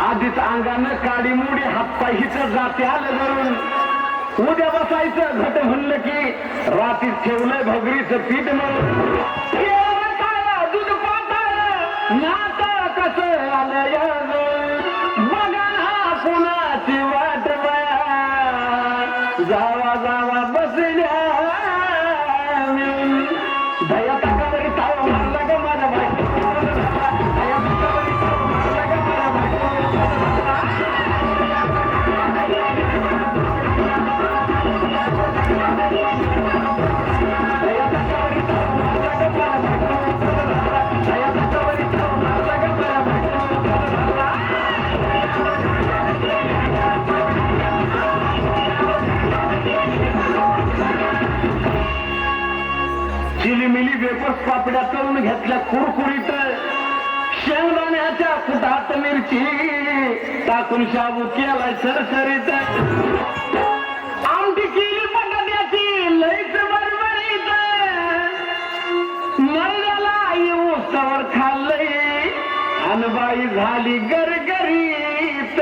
आधीच अंगानं काडी मुडी हातपायीच जाते आलं धरून उद्या बसायचं घट म्हणलं की रात्री ठेवलंय भगरीचं पीठ म्हणून दूध पाताळ नाता कसं आलं बघा ना कुणाची वाट जावा जावा बसल्या दया टाकावरी ताव मारला ग माझ्या बायको दया टाकावरी ताव मारला ग माझ्या चिलीमिली वेपर्स पापड्या तळून घेतल्या कुरकुरीत शेंगदाण्याच्या कुटात मिरची टाकून शाबू केलाय सरसरीत आमटी केली बटाट्याची लईच बरबरीत मरल्याला येऊस्तवर खाल्लंय अनबाई झाली गरगरीत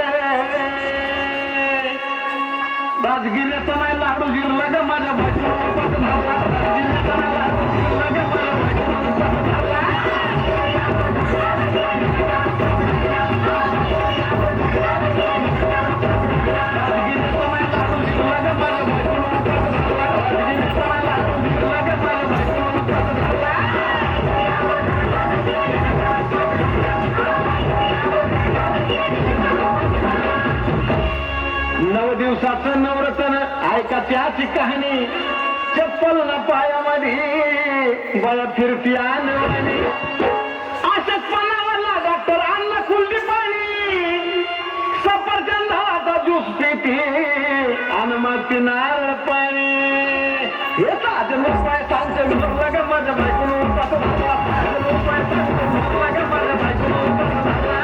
राजगिऱ्याचा नाही लाडू जिरला ग माझ्या भाजी नव दिवसाचं नवरत्न ऐका त्याची कहाणी चप्पल न पायामध्ये बळ फिरती आणवानी अशक्तपणावरला डॉक्टर अन्न कुलटी पाणी सफरचंदाचा ज्यूस पिती आणि मग पिणार पाणी हे साधे उपाय सांगते विसरला ग माझ्या बायकोनं कसं झाला उपाय सांगते विसरला ग माझ्या बायकोनं कसं झाला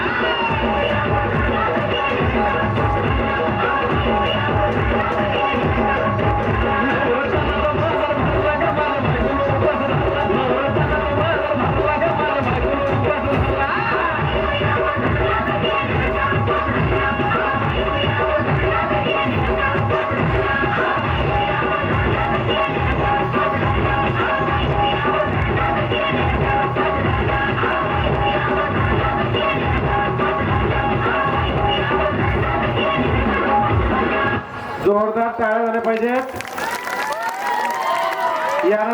जोरदार टाळ्या झाल्या पाहिजेत. यानंतर